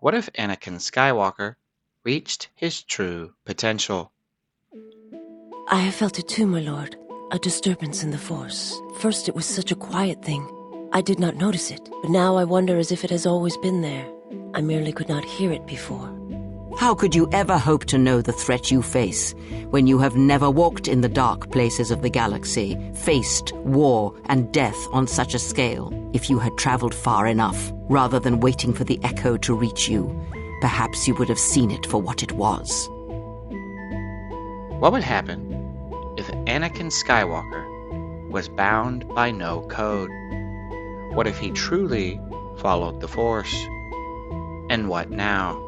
What if Anakin Skywalker reached his true potential? I have felt it too, my lord. A disturbance in the Force. First, it was such a quiet thing. I did not notice it, but now I wonder as if it has always been there. I merely could not hear it before. How could you ever hope to know the threat you face when you have never walked in the dark places of the galaxy, faced war and death on such a scale? If you had traveled far enough, rather than waiting for the echo to reach you, perhaps you would have seen it for what it was. What would happen if Anakin Skywalker was bound by no code? What if he truly followed the Force? And what now?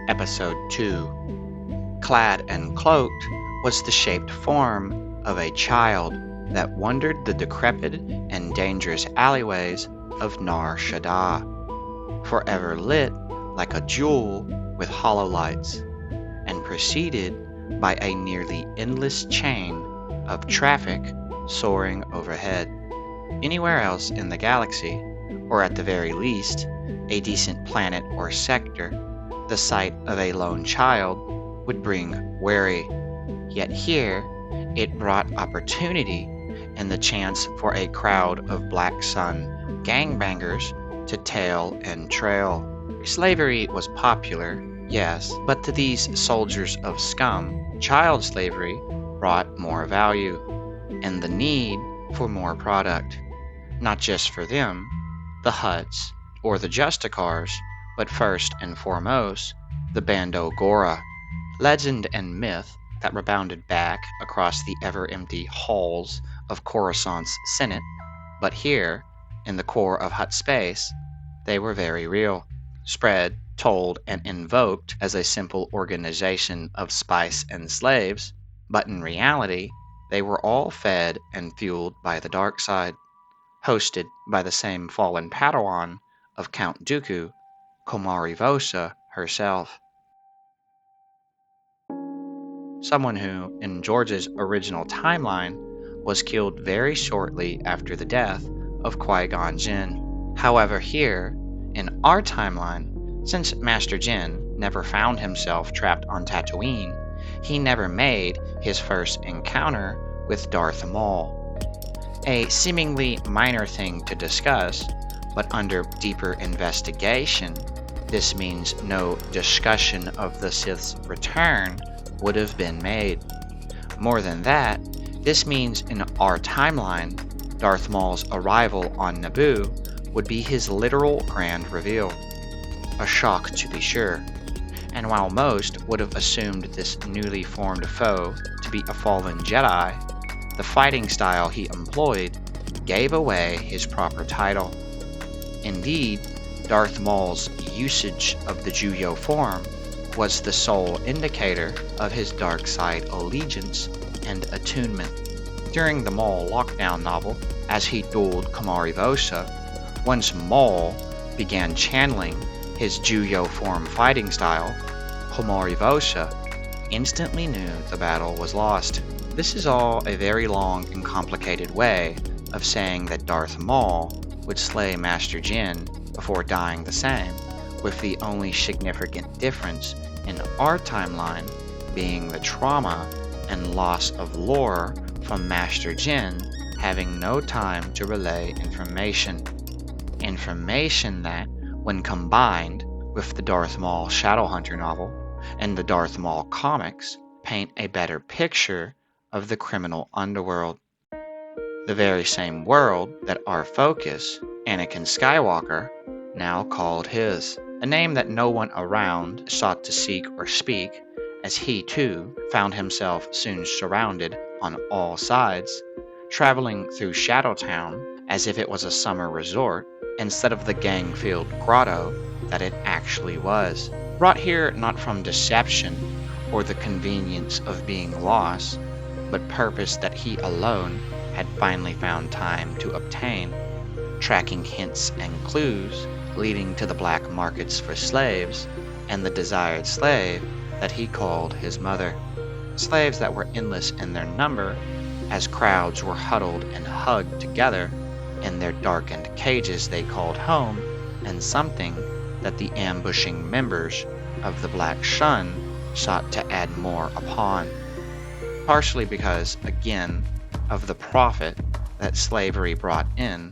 Episode 2. Clad and cloaked was the shaped form of a child that wandered the decrepit and dangerous alleyways of Nar Shaddaa, forever lit like a jewel with hollow lights, and preceded by a nearly endless chain of traffic soaring overhead. Anywhere else in the galaxy, or at the very least, a decent planet or sector, the sight of a lone child would bring worry. Yet here, it brought opportunity and the chance for a crowd of Black Sun gangbangers to tail and trail. Slavery was popular, yes, but to these soldiers of scum, child slavery brought more value and the need for more product. Not just for them, the Hutts, or the Justicars, but first and foremost, the Bando Gora, legend and myth that rebounded back across the ever-empty halls of Coruscant's Senate, but here, in the core of Hutt space, they were very real, spread, told, and invoked as a simple organization of spice and slaves, but in reality, they were all fed and fueled by the dark side, hosted by the same fallen Padawan of Count Dooku, Komari Vosa herself. Someone who, in George's original timeline, was killed very shortly after the death of Qui-Gon Jinn. However, here, in our timeline, since Master Jin never found himself trapped on Tatooine, he never made his first encounter with Darth Maul. A seemingly minor thing to discuss, but under deeper investigation, this means no discussion of the Sith's return would have been made. More than that, this means in our timeline, Darth Maul's arrival on Naboo would be his literal grand reveal. A shock to be sure. And while most would have assumed this newly formed foe to be a fallen Jedi, the fighting style he employed gave away his proper title. Indeed, Darth Maul's usage of the Juyo form was the sole indicator of his dark side allegiance and attunement. During the Maul Lockdown novel, as he dueled Komari Vosa, once Maul began channeling his Juyo form fighting style, Komari Vosa instantly knew the battle was lost. This is all a very long and complicated way of saying that Darth Maul would slay Master Jin before dying the same, with the only significant difference in our timeline being the trauma and loss of lore from Master Jin having no time to relay information. Information that, when combined with the Darth Maul Shadowhunter novel and the Darth Maul comics, paint a better picture of the criminal underworld. The very same world that our focus, Anakin Skywalker, now called his. A name that no one around sought to seek or speak, as he too found himself soon surrounded on all sides, traveling through Shadowtown as if it was a summer resort instead of the gang-filled grotto that it actually was. Brought here not from deception or the convenience of being lost, but purpose that he alone had finally found time to obtain, tracking hints and clues leading to the black markets for slaves and the desired slave that he called his mother. Slaves that were endless in their number, as crowds were huddled and hugged together in their darkened cages they called home, and something that the ambushing members of the Black Sun sought to add more upon, partially because, again, of the profit that slavery brought in,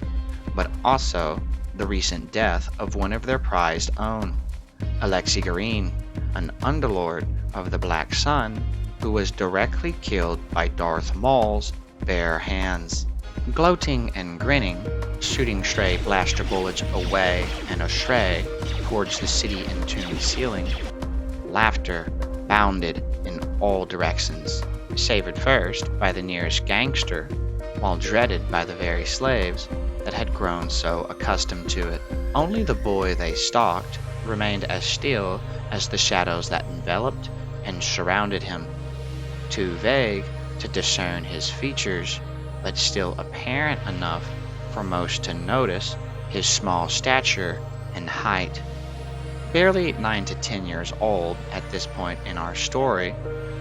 but also the recent death of one of their prized own, Alexei Garin, an underlord of the Black Sun, who was directly killed by Darth Maul's bare hands. Gloating and grinning, shooting stray blaster bullets away and astray towards the city entombed ceiling, laughter bounded in all directions, savored first by the nearest gangster, while dreaded by the very slaves that had grown so accustomed to it. Only the boy they stalked remained as still as the shadows that enveloped and surrounded him, too vague to discern his features, but still apparent enough for most to notice his small stature and height. Barely 9 to 10 years old at this point in our story,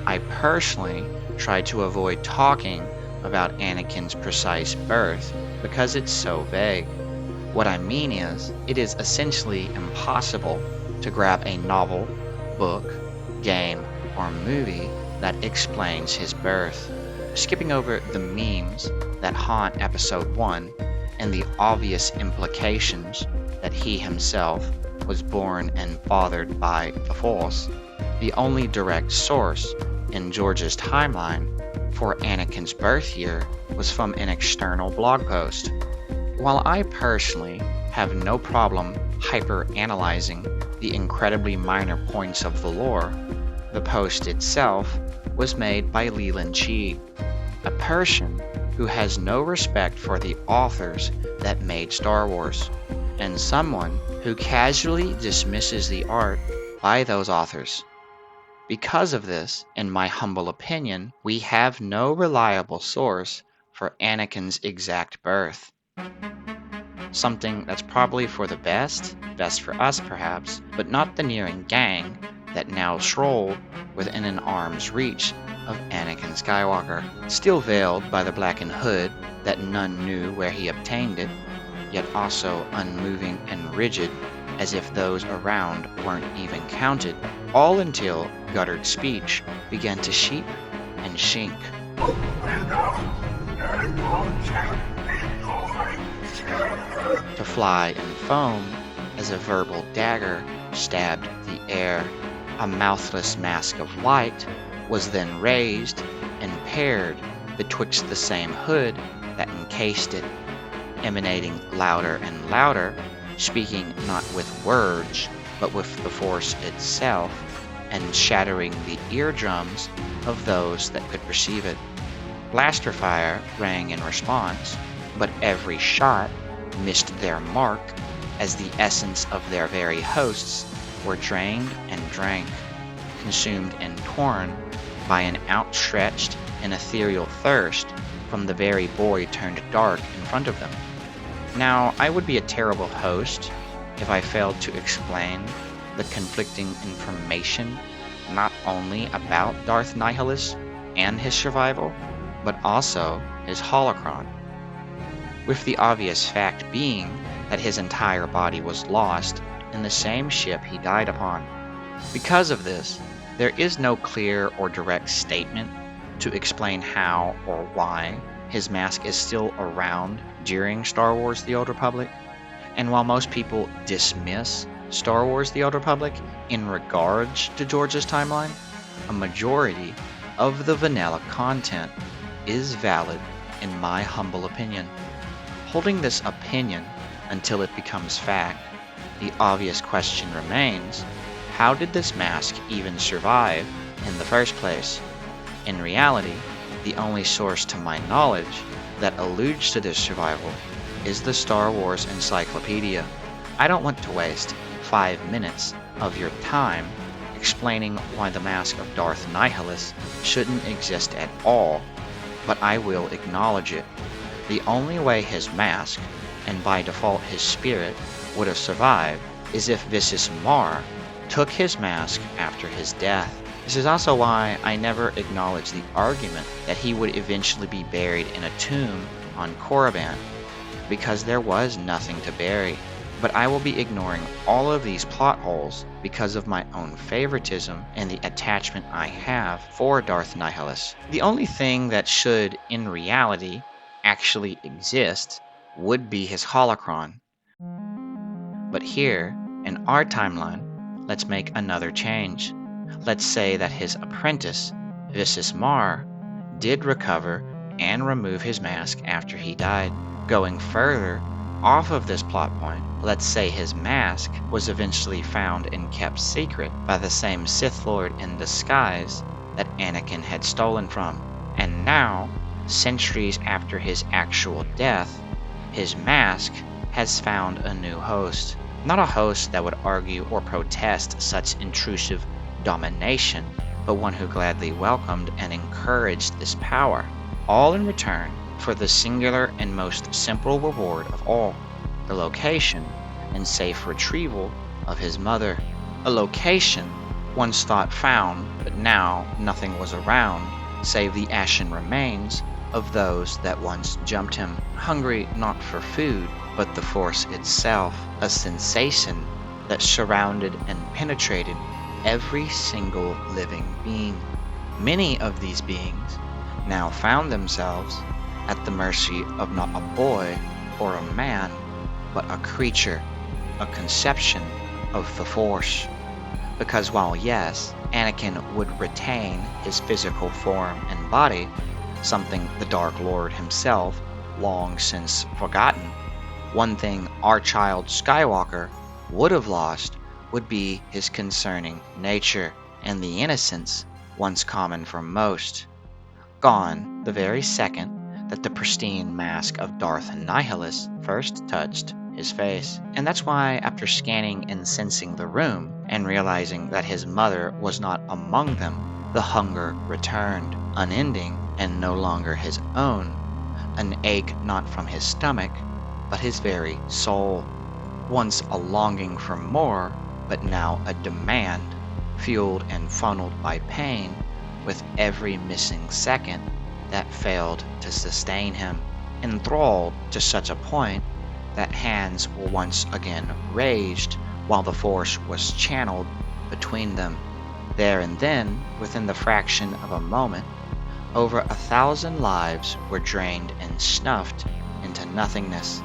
I personally tried to avoid talking about Anakin's precise birth because it's so vague. What I mean is, it is essentially impossible to grab a novel, book, game, or movie that explains his birth. Skipping over the memes that haunt episode 1 and the obvious implications that he himself was born and fathered by the Force, the only direct source in George's timeline for Anakin's birth year was from an external blog post. While I personally have no problem hyper-analyzing the incredibly minor points of the lore, the post itself was made by Leland Chee, a person who has no respect for the authors that made Star Wars, and someone who casually dismisses the art by those authors. Because of this, in my humble opinion, we have no reliable source for Anakin's exact birth. Something that's probably for the best for us perhaps, but not the nearing gang that now strolled within an arm's reach of Anakin Skywalker, still veiled by the blackened hood that none knew where he obtained it, yet also unmoving and rigid as if those around weren't even counted, all until guttered speech began to sheep and shink. To fly and foam as a verbal dagger stabbed the air. A mouthless mask of light was then raised and paired betwixt the same hood that encased it, emanating louder and louder, speaking not with words, but with the Force itself, and shattering the eardrums of those that could receive it. Blaster fire rang in response, but every shot missed their mark as the essence of their very hosts were drained and drank, consumed and torn by an outstretched and ethereal thirst from the very boy turned dark in front of them. Now, I would be a terrible host if I failed to explain the conflicting information not only about Darth Nihilus and his survival, but also his holocron, with the obvious fact being that his entire body was lost in the same ship he died upon. Because of this, there is no clear or direct statement to explain how or why his mask is still around during Star Wars The Old Republic, and while most people dismiss Star Wars The Old Republic in regards to George's timeline, a majority of the vanilla content is valid in my humble opinion. Holding this opinion until it becomes fact, the obvious question remains, how did this mask even survive in the first place? In reality, the only source to my knowledge that alludes to this survival is the Star Wars Encyclopedia. I don't want to waste 5 minutes of your time explaining why the mask of Darth Nihilus shouldn't exist at all, but I will acknowledge it. The only way his mask, and by default his spirit, would have survived is if Visas Mar took his mask after his death. This is also why I never acknowledged the argument that he would eventually be buried in a tomb on Korriban, because there was nothing to bury. But I will be ignoring all of these plot holes because of my own favoritism and the attachment I have for Darth Nihilus. The only thing that should, in reality, actually exist would be his holocron. But here, in our timeline, let's make another change. Let's say that his apprentice, Visis Mar, did recover and remove his mask after he died. Going further, off of this plot point, let's say his mask was eventually found and kept secret by the same Sith Lord in disguise that Anakin had stolen from. And now, centuries after his actual death, his mask has found a new host. Not a host that would argue or protest such intrusive domination, but one who gladly welcomed and encouraged this power, all in return for the singular and most simple reward of all, the location and safe retrieval of his mother. A location once thought found, but now nothing was around save the ashen remains of those that once jumped him, hungry not for food, but the Force itself, a sensation that surrounded and penetrated every single living being. Many of these beings now found themselves at the mercy of not a boy or a man, but a creature, a conception of the Force. Because while yes, Anakin would retain his physical form and body, something the Dark Lord himself long since forgotten, one thing our child Skywalker would have lost would be his concerning nature and the innocence once common for most, gone the very second that the pristine mask of Darth Nihilus first touched his face. And that's why, after scanning and sensing the room and realizing that his mother was not among them, the hunger returned, unending and no longer his own, an ache not from his stomach, but his very soul. Once a longing for more, but now a demand, fueled and funneled by pain, with every missing second that failed to sustain him, enthralled to such a point that hands were once again raised while the Force was channeled between them. There and then, within the fraction of a moment, over 1,000 lives were drained and snuffed into nothingness,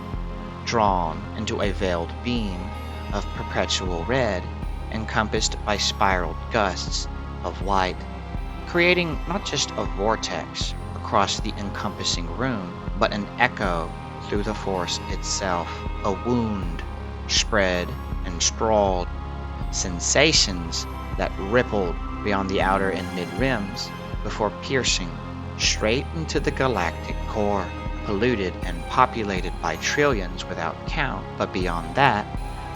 drawn into a veiled beam of perpetual red, encompassed by spiraled gusts of light, creating not just a vortex across the encompassing room, but an echo through the Force itself, a wound spread and sprawled, sensations that rippled beyond the outer and mid-rims before piercing straight into the galactic core, polluted and populated by trillions without count. But beyond that,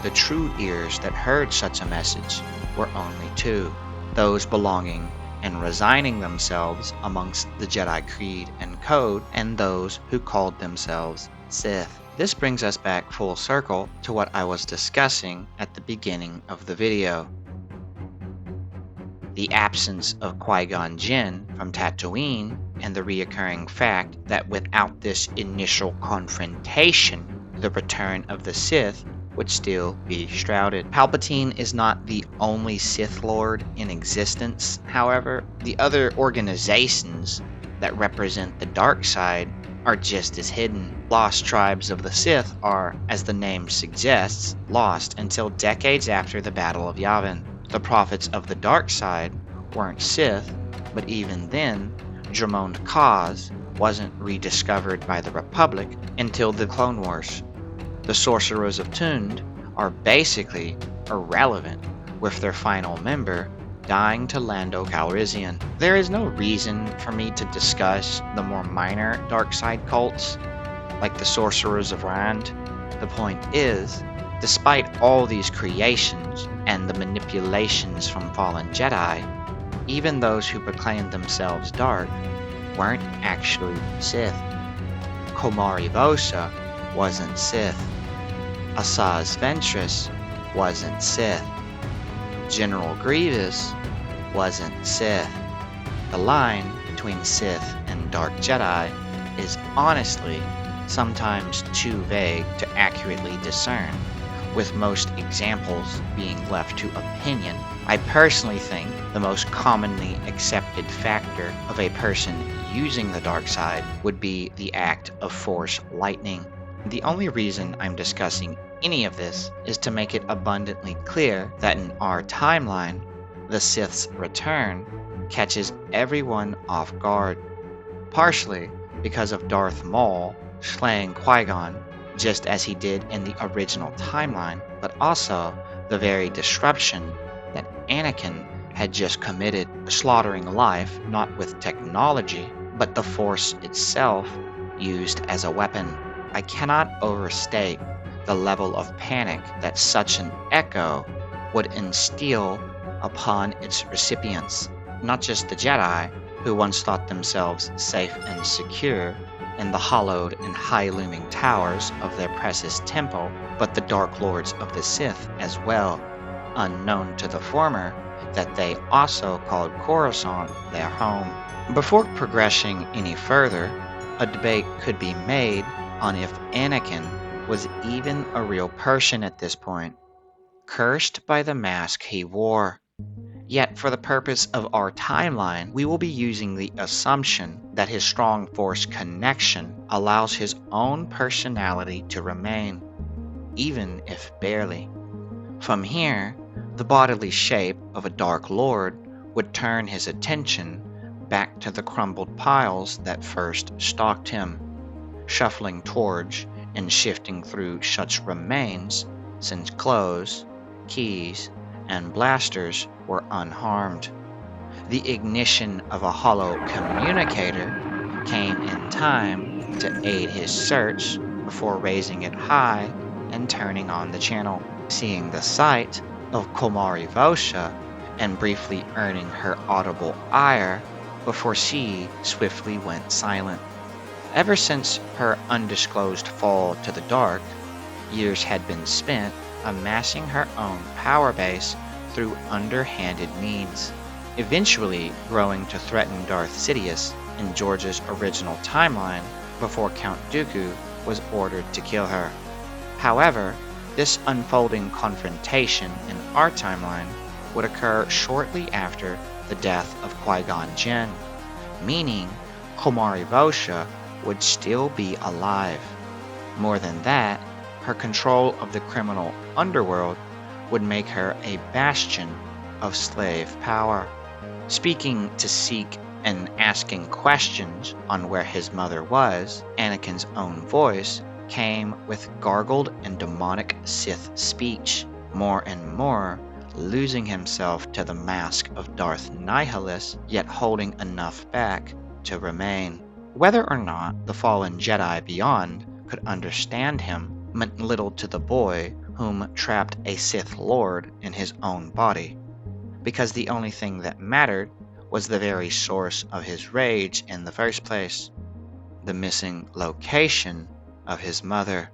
the true ears that heard such a message were only two, those belonging and resigning themselves amongst the Jedi Creed and Code, and those who called themselves Sith. This brings us back full circle to what I was discussing at the beginning of the video. The absence of Qui-Gon Jinn from Tatooine, and the reoccurring fact that without this initial confrontation, the return of the Sith would still be shrouded. Palpatine is not the only Sith Lord in existence, however. The other organizations that represent the dark side are just as hidden. Lost tribes of the Sith are, as the name suggests, lost until decades after the Battle of Yavin. The prophets of the dark side weren't Sith, but even then, Dromund Kaas wasn't rediscovered by the Republic until the Clone Wars. The Sorcerers of Tund are basically irrelevant, with their final member dying to Lando Calrissian. There is no reason for me to discuss the more minor dark side cults, like the Sorcerers of Rand. The point is, despite all these creations and the manipulations from fallen Jedi, even those who proclaimed themselves dark weren't actually Sith. Komari Vosa wasn't Sith. Asajj Ventress wasn't Sith. General Grievous wasn't Sith. The line between Sith and Dark Jedi is honestly sometimes too vague to accurately discern, with most examples being left to opinion. I personally think the most commonly accepted factor of a person using the dark side would be the act of Force lightning. The only reason I'm discussing any of this is to make it abundantly clear that in our timeline, the Sith's return catches everyone off guard, partially because of Darth Maul slaying Qui-Gon just as he did in the original timeline, but also the very disruption that Anakin had just committed, slaughtering life not with technology, but the Force itself used as a weapon. I cannot overstate the level of panic that such an echo would instill upon its recipients, not just the Jedi, who once thought themselves safe and secure in the hollowed and high-looming towers of their precious temple, but the Dark Lords of the Sith as well, unknown to the former that they also called Coruscant their home. Before progressing any further, a debate could be made on if Anakin was even a real person at this point, cursed by the mask he wore. Yet, for the purpose of our timeline, we will be using the assumption that his strong Force connection allows his own personality to remain, even if barely. From here, the bodily shape of a Dark Lord would turn his attention back to the crumbled piles that first stalked him, shuffling towards and shifting through such remains since clothes, keys, and blasters were unharmed. The ignition of a hollow communicator came in time to aid his search before raising it high and turning on the channel, seeing the sight of Komari Vosha and briefly earning her audible ire before she swiftly went silent. Ever since her undisclosed fall to the dark, years had been spent amassing her own power base through underhanded means, eventually growing to threaten Darth Sidious in George's original timeline before Count Dooku was ordered to kill her. However, this unfolding confrontation in our timeline would occur shortly after the death of Qui-Gon Jinn, meaning Komari Vosha would still be alive. More than that, her control of the criminal underworld would make her a bastion of slave power. Speaking to Seek and asking questions on where his mother was, Anakin's own voice came with gargled and demonic Sith speech, more and more losing himself to the mask of Darth Nihilus, yet holding enough back to remain. Whether or not the fallen Jedi beyond could understand him meant little to the boy whom trapped a Sith Lord in his own body, because the only thing that mattered was the very source of his rage in the first place, the missing location of his mother.